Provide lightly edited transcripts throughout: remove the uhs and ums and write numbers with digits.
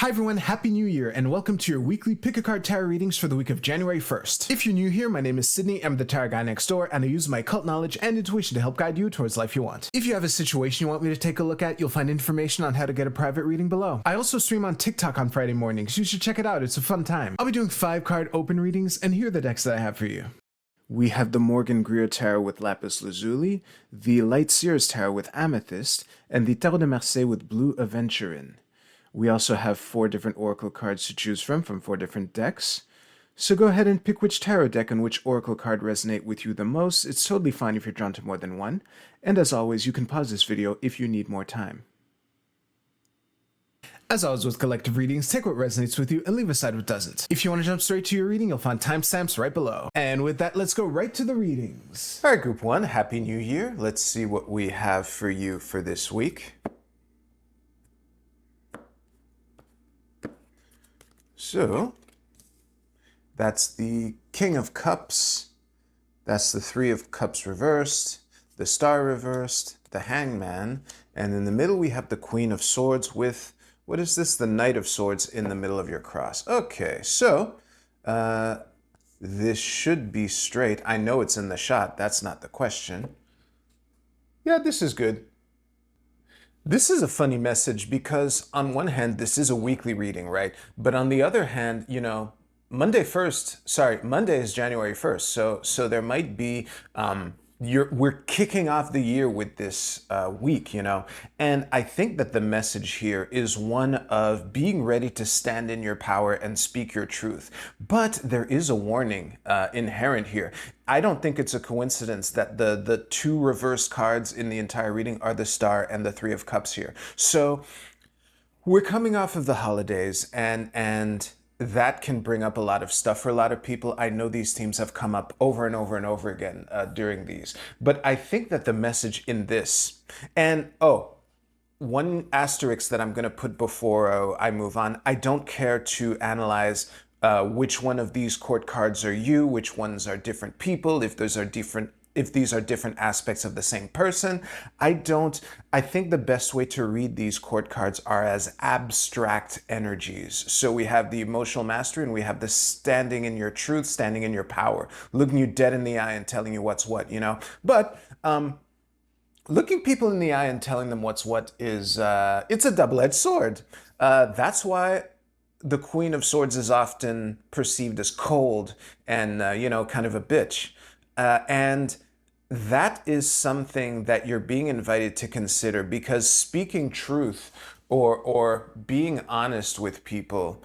Hi everyone, Happy New Year, and welcome to your weekly Pick a Card Tarot readings for the week of January 1st. If you're new here, my name is Sydney, I'm the tarot guy next door, and I use my occult knowledge and intuition to help guide you towards life you want. If you have a situation you want me to take a look at, you'll find information on how to get a private reading below. I also stream on TikTok on Friday mornings, you should check it out, it's a fun time. I'll be doing 5-card open readings, and here are the decks that I have for you. We have the Morgan Greer Tarot with Lapis Lazuli, the Light Seers Tarot with Amethyst, and the Tarot de Marseille with Blue Aventurine. We also have 4 different oracle cards to choose from 4 different decks. So go ahead and pick which tarot deck and which oracle card resonate with you the most. It's totally fine if you're drawn to more than one. And as always, you can pause this video if you need more time. As always with collective readings, take what resonates with you and leave aside what doesn't. If you want to jump straight to your reading, you'll find timestamps right below. And with that, let's go right to the readings. All right, Group 1, Happy New Year. Let's see what we have for you for this week. So, that's the King of Cups, that's the 3 of Cups reversed, the Star reversed, the Hangman, and in the middle we have the Queen of Swords with, what is this? The Knight of Swords in the middle of your cross. Okay, so, this should be straight. I know it's in the shot, that's not the question. Yeah, this is good. This is a funny message because on one hand, this is a weekly reading, right? But on the other hand, you know, Monday is January 1st. So there might be, we're kicking off the year with this week, you know, and I think that the message here is one of being ready to stand in your power and speak your truth. But there is a warning inherent here. I don't think it's a coincidence that the 2 reversed cards in the entire reading are the Star and the 3 of Cups here. So we're coming off of the holidays and that can bring up a lot of stuff for a lot of people. I know these themes have come up over and over and over again during these. But I think that the message in this, and one asterisk that I'm going to put before I move on, I don't care to analyze which one of these court cards are you, which ones are different people, if these are different aspects of the same person. I think the best way to read these court cards are as abstract energies. So we have the emotional mastery and we have the standing in your truth, standing in your power, looking you dead in the eye and telling you what's what, you know. But looking people in the eye and telling them what's what is, it's a double-edged sword. That's why the Queen of Swords is often perceived as cold and, you know, kind of a bitch. And that is something that you're being invited to consider, because speaking truth or being honest with people,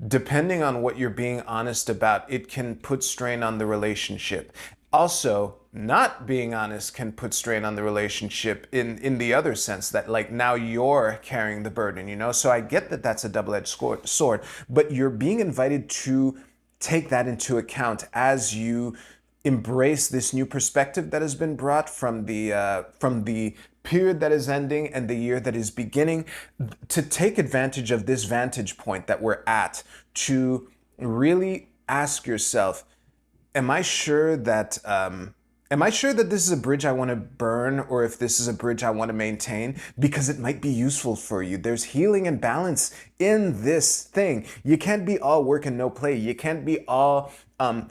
depending on what you're being honest about, it can put strain on the relationship. Also, not being honest can put strain on the relationship in the other sense that, like, now you're carrying the burden, you know? So I get that that's a double-edged sword, but you're being invited to take that into account as you embrace this new perspective that has been brought from the period that is ending and the year that is beginning, to take advantage of this vantage point that we're at, to really ask yourself, am I sure that this is a bridge I want to burn, or if this is a bridge I want to maintain? Because it might be useful for you. There's healing and balance in this thing. You can't be all work and no play. You can't be all,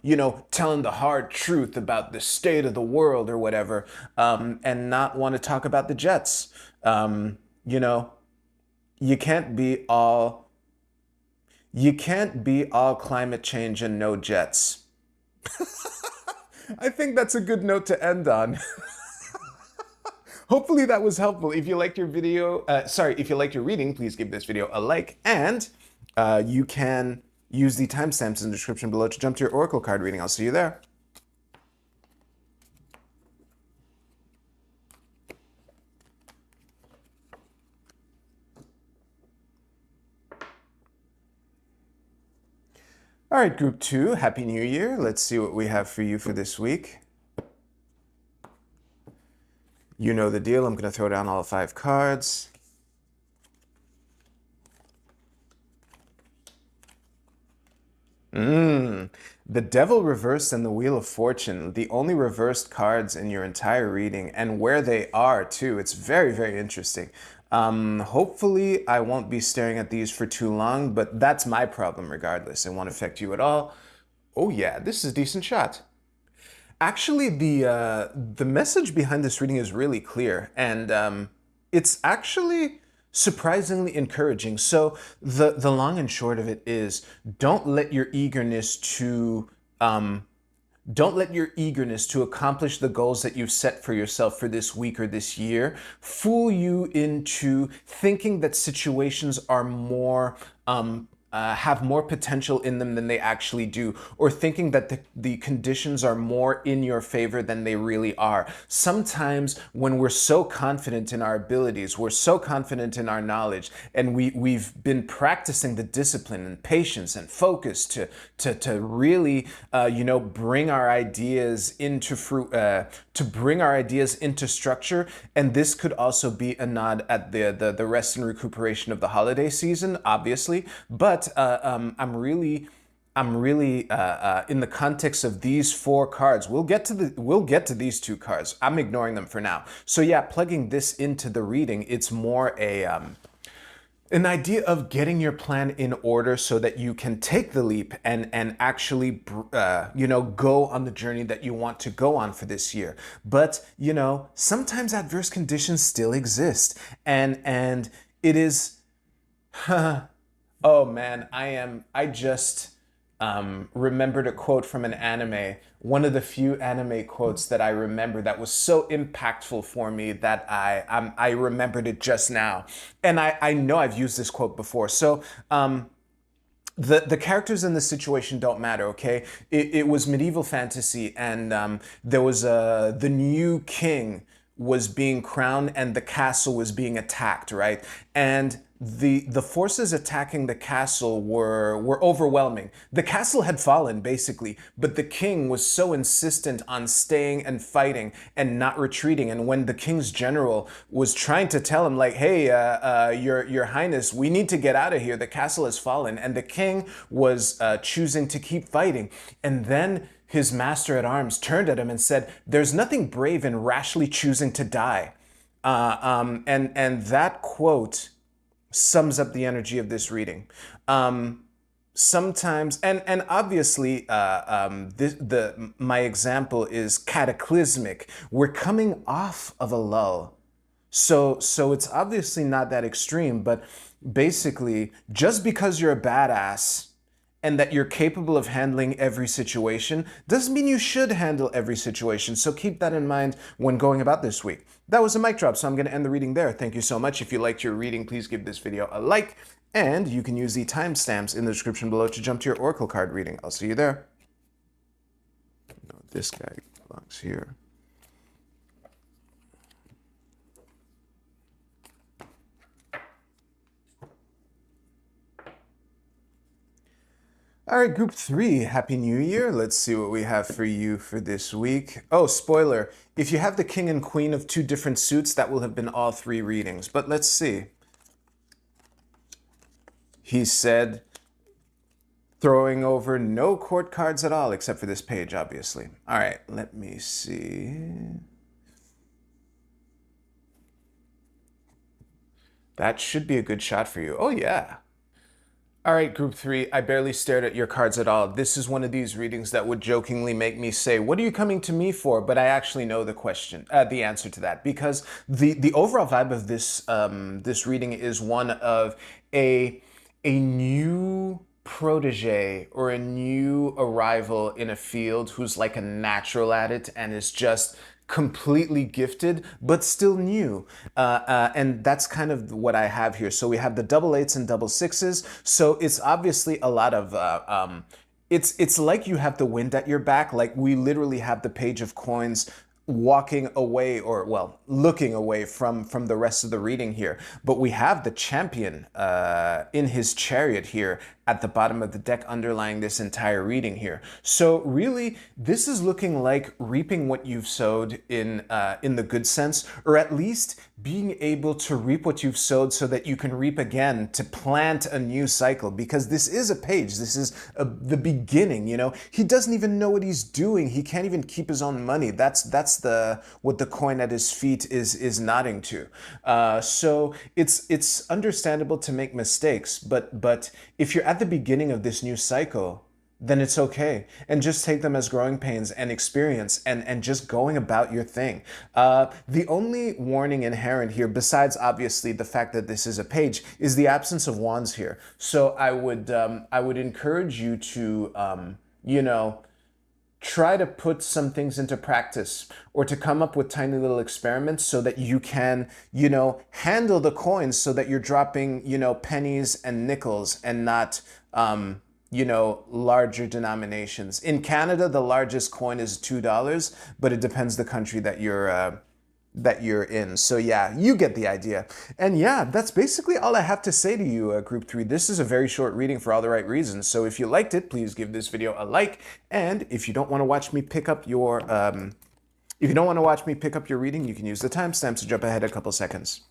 you know, telling the hard truth about the state of the world or whatever, and not want to talk about the Jets. You know, you can't be all climate change and no Jets. I think that's a good note to end on. Hopefully that was helpful. If you liked your video, if you liked your reading, please give this video a like, and you can use the timestamps in the description below to jump to your Oracle card reading. I'll see you there. All right, Group 2, Happy New Year. Let's see what we have for you for this week. You know the deal. I'm going to throw down all 5 cards. The Devil reversed and the Wheel of Fortune, the only reversed cards in your entire reading, and where they are too. It's very, very interesting. Hopefully I won't be staring at these for too long, but that's my problem regardless. It won't affect you at all. Oh yeah, this is a decent shot. Actually, the message behind this reading is really clear, and it's actually surprisingly encouraging. So the long and short of it is, don't let your eagerness to don't let your eagerness to accomplish the goals that you've set for yourself for this week or this year fool you into thinking that situations are more have more potential in them than they actually do, or thinking that the conditions are more in your favor than they really are. Sometimes when we're so confident in our abilities, we're so confident in our knowledge, and we've been practicing the discipline and patience and focus to really bring our ideas into fruit, to bring our ideas into structure. And this could also be a nod at the rest and recuperation of the holiday season, obviously, but I'm really in the context of these four cards. We'll get to these two cards. I'm ignoring them for now. So yeah, plugging this into the reading, it's more an idea of getting your plan in order so that you can take the leap and actually go on the journey that you want to go on for this year. But sometimes adverse conditions still exist, and it is oh man, I just remembered a quote from an anime, one of the few anime quotes that I remember that was so impactful for me that I remembered it just now. And I know I've used this quote before. So the characters in the situation don't matter, okay? It was medieval fantasy, and there was the new king was being crowned and the castle was being attacked, right? And the forces attacking the castle were overwhelming. The castle had fallen, basically, but the king was so insistent on staying and fighting and not retreating. And when the king's general was trying to tell him, like, hey, your highness, we need to get out of here, the castle has fallen, and the king was choosing to keep fighting. And then his master at arms turned at him and said, there's nothing brave in rashly choosing to die. And that quote sums up the energy of this reading. Sometimes, and obviously, my example is cataclysmic. We're coming off of a lull. So it's obviously not that extreme, but basically, just because you're a badass and that you're capable of handling every situation doesn't mean you should handle every situation. So keep that in mind when going about this week. That was a mic drop, so I'm going to end the reading there. Thank you so much. If you liked your reading, please give this video a like, and you can use the timestamps in the description below to jump to your Oracle card reading. I'll see you there. No, this guy belongs here. All right, group 3, Happy New Year. Let's see what we have for you for this week. Oh, spoiler, if you have the king and queen of two different suits, that will have been all 3 readings. But let's see. He said, throwing over no court cards at all, except for this page, obviously. All right, let me see. That should be a good shot for you. Oh, yeah. All right, group 3, I barely stared at your cards at all. This is one of these readings that would jokingly make me say, what are you coming to me for? But I actually know the answer to that, because the overall vibe of this this reading is one of a new protege or a new arrival in a field who's like a natural at it and is just completely gifted, but still new. And that's kind of what I have here. So we have the double 8s and double 6s. So it's obviously a lot of, it's like you have the wind at your back. Like we literally have the page of coins walking away, or well, looking away from the rest of the reading here. But we have the champion in his chariot here at the bottom of the deck underlying this entire reading here. So really, this is looking like reaping what you've sowed in the good sense, or at least being able to reap what you've sowed so that you can reap again, to plant a new cycle, because this is a page. This is the beginning, you know. He doesn't even know what he's doing. He can't even keep his own money. That's what the coin at his feet is nodding to. So it's understandable to make mistakes, but if you're at the beginning of this new cycle, then it's okay. And just take them as growing pains and experience, and just going about your thing. The only warning inherent here, besides obviously the fact that this is a page, is the absence of wands here. So I would encourage you to, you know, try to put some things into practice, or to come up with tiny little experiments so that you can, you know, handle the coins so that you're dropping, you know, pennies and nickels, and not, you know, larger denominations. In Canada, the largest coin is $2, but it depends the country that you're in. So yeah, you get the idea. And yeah, that's basically all I have to say to you, Group 3. This is a very short reading for all the right reasons. So if you liked it, please give this video a like. And if you don't want to watch me pick up your, reading, you can use the timestamp to jump ahead a couple seconds.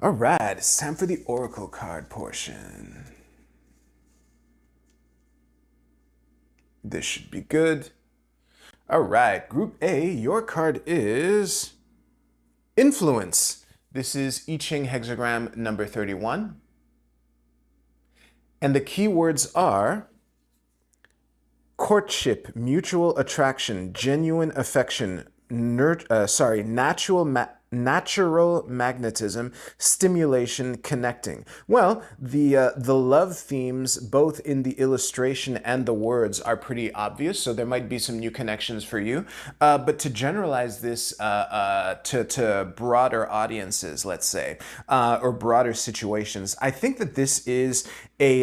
All right, it's time for the Oracle card portion. This should be good. All right, Group A, your card is Influence. This is I Ching hexagram number 31. And the keywords are courtship, mutual attraction, genuine affection, natural magnetism, stimulation, connecting. Well, the love themes, both in the illustration and the words, are pretty obvious, so there might be some new connections for you. But to generalize this to broader audiences, let's say, or broader situations, I think that this is a...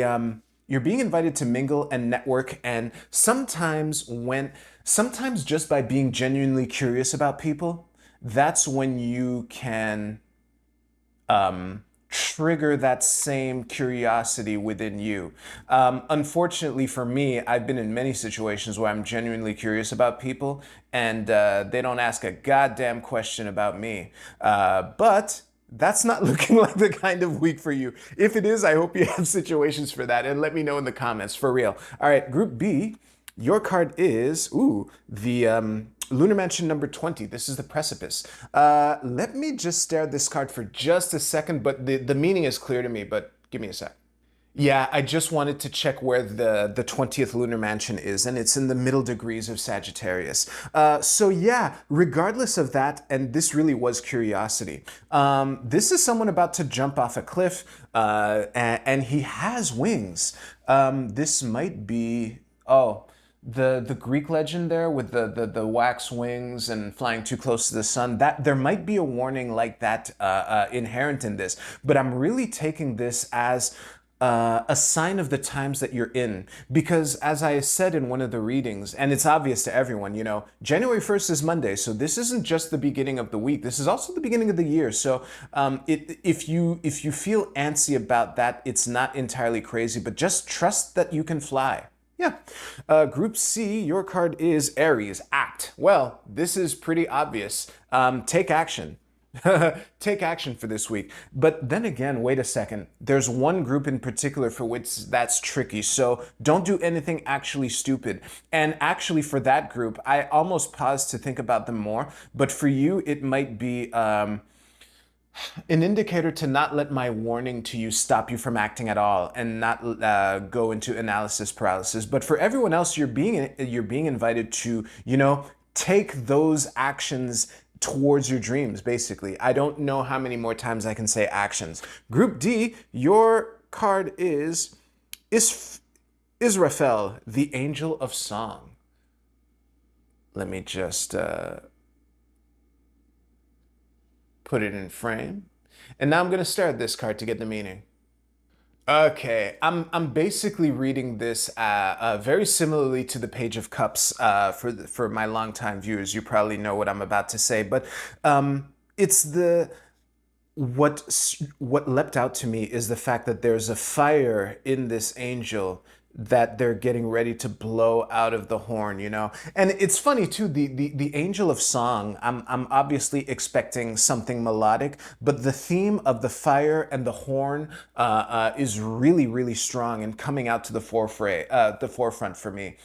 you're being invited to mingle and network, and sometimes just by being genuinely curious about people, that's when you can trigger that same curiosity within you. Unfortunately for me, I've been in many situations where I'm genuinely curious about people, and they don't ask a goddamn question about me. But that's not looking like the kind of week for you. If it is, I hope you have situations for that, and let me know in the comments, for real. All right, Group B, your card is, the Lunar Mansion number 20. This is the Precipice. Let me just stare at this card for just a second, but the meaning is clear to me, but give me a sec. Yeah, I just wanted to check where the 20th lunar mansion is, and it's in the middle degrees of Sagittarius. So yeah, regardless of that, and this really was curiosity, this is someone about to jump off a cliff, and he has wings. This might be, the Greek legend there with the wax wings and flying too close to the sun, that there might be a warning like that inherent in this, but I'm really taking this as a sign of the times that you're in, because as I said in one of the readings, and it's obvious to everyone, you know, January 1st is Monday, so this isn't just the beginning of the week, this is also the beginning of the year. So if you feel antsy about that, it's not entirely crazy, but just trust that you can fly. Yeah. Group C, your card is Aries, act. Well, this is pretty obvious. Take action. Take action for this week. But then again, wait a second. There's one group in particular for which that's tricky. So don't do anything actually stupid. And actually for that group, I almost paused to think about them more. But for you, it might be an indicator to not let my warning to you stop you from acting at all, and not go into analysis paralysis. But for everyone else, you're being invited to, you know, take those actions towards your dreams, basically. I don't know how many more times I can say actions. Group D, your card is Israfel, the Angel of Song. Let me just put it in frame. And now I'm going to stare at this card to get the meaning. Okay, I'm basically reading this very similarly to the Page of Cups. For my longtime viewers, you probably know what I'm about to say, but it's what leapt out to me is the fact that there's a fire in this angel that they're getting ready to blow out of the horn, you know? And it's funny too, the angel of song, I'm obviously expecting something melodic, but the theme of the fire and the horn is really, really strong and coming out to the forefront for me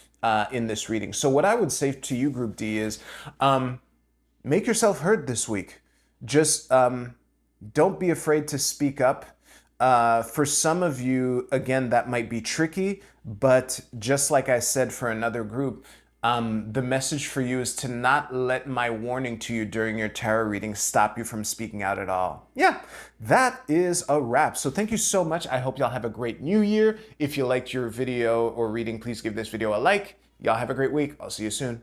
in this reading. So what I would say to you, Group D, is make yourself heard this week. Just don't be afraid to speak up. For some of you, again, that might be tricky, but just like I said for another group, the message for you is to not let my warning to you during your tarot reading stop you from speaking out at all. Yeah, that is a wrap. So thank you so much. I hope y'all have a great new year. If you liked your video or reading, please give this video a like. Y'all have a great week. I'll see you soon.